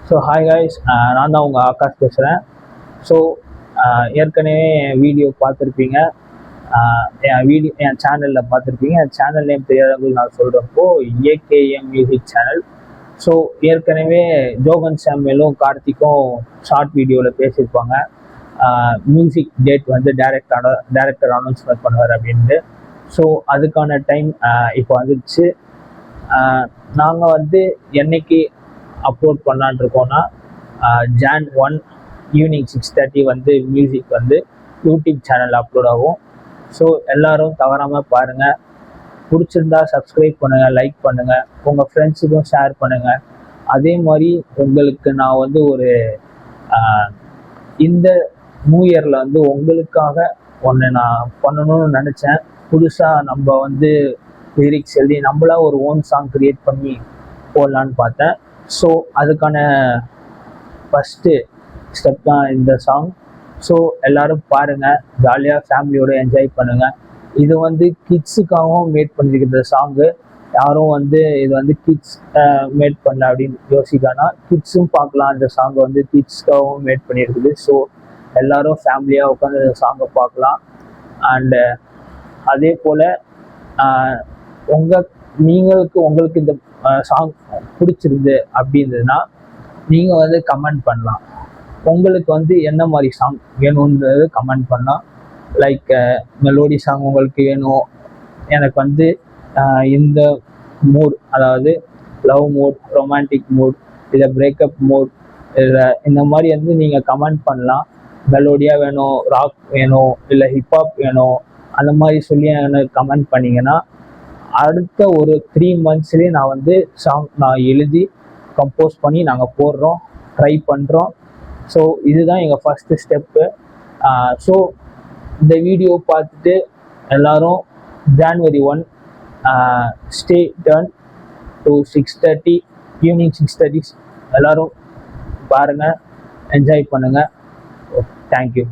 So hi guys, நான் தான் உங்கள் ஆகாஷ் பேசுகிறேன். ஸோ ஏற்கனவே வீடியோ பார்த்துருப்பீங்க, என் சேனலில் பார்த்துருப்பீங்க. என் சேனல் நேம் தெரியாதவங்களுக்கு நான் சொல்கிறப்போ ஏகேஎம் மியூசிக் சேனல். ஸோ ஏற்கனவே ஜோகன் சாமுவேலும் கார்த்திக்கும் ஷார்ட் வீடியோவில் பேசியிருப்பாங்க, மியூசிக் டேட் வந்து டேரக்டர் அனௌன்ஸ்மெண்ட் பண்ணுவார் அப்படின்ட்டு. ஸோ அதுக்கான டைம் இப்போ வந்துடுச்சு. நாங்கள் வந்து என்னைக்கு அப்லோட் பண்ணலான் இருக்கோன்னா, Jan 1 ஈவினிங் 6:30 வந்து மியூசிக் வந்து யூடியூப் சேனலில் அப்லோட் ஆகும். ஸோ எல்லோரும் தவறாமல் பாருங்கள். பிடிச்சிருந்தா சப்ஸ்கிரைப் பண்ணுங்கள், லைக் பண்ணுங்கள், உங்கள் ஃப்ரெண்ட்ஸுக்கும் ஷேர் பண்ணுங்கள். அதே மாதிரி உங்களுக்கு நான் வந்து ஒரு இந்த நியூ இயரில் வந்து உங்களுக்காக ஒன்று நான் பண்ணணும்னு நினச்சேன். புதுசாக நம்ம வந்து லிரிக்ஸ் எழுதி நம்மளா ஒரு ஓன் சாங் க்ரியேட் பண்ணி போடலான்னு பார்த்தேன். ஸோ அதுக்கான ஃபஸ்ட்டு ஸ்டெப் தான் இந்த சாங். ஸோ எல்லோரும் பாருங்கள், ஜாலியாக ஃபேமிலியோடு என்ஜாய் பண்ணுங்கள். இது வந்து கிட்ஸுக்காகவும் மேட் பண்ணியிருக்கிற சாங்கு. யாரும் வந்து இது வந்து கிட்ஸ் மேட் பண்ணல அப்படின்னு யோசிக்கானா, கிட்ஸும் பார்க்கலாம். இந்த சாங்கை வந்து கிட்ஸ்க்காகவும் மேட் பண்ணியிருக்குது. ஸோ எல்லோரும் ஃபேமிலியாக உட்காந்து இந்த சாங்கை பார்க்கலாம். அண்டு அதே போல் உங்களுக்கு இந்த சாங் பிடிச்சிருந்து அப்படின்றதுனா நீங்கள் வந்து கமெண்ட் பண்ணலாம். உங்களுக்கு வந்து என்ன மாதிரி சாங் வேணுன்றது கமெண்ட் பண்ணலாம். லைக் மெலோடி சாங் உங்களுக்கு வேணும், எனக்கு வந்து இந்த மூட், அதாவது லவ் மூட், ரொமான்டிக் மூட், இல்லை பிரேக்கப் மூட், இல்லை இந்த மாதிரி வந்து நீங்கள் கமெண்ட் பண்ணலாம். மெலோடியாக வேணும், ராக் வேணும், இல்லை ஹிப்ஹாப் வேணும், அந்த மாதிரி சொல்லி எனக்கு கமெண்ட் பண்ணிங்கன்னா அடுத்த ஒரு 3 monthsலேயே நான் வந்து சாங் நான் எழுதி கம்போஸ் பண்ணி நாங்கள் போடுறோம், ட்ரை பண்ணுறோம். ஸோ இதுதான் எங்கள் ஃபஸ்ட்டு ஸ்டெப்பு. ஸோ இந்த வீடியோ பார்த்துட்டு எல்லோரும் January 1 stay turn to 6:30 evening 6:30 எல்லோரும் பாருங்கள், என்ஜாய் பண்ணுங்கள். தேங்க்யூ.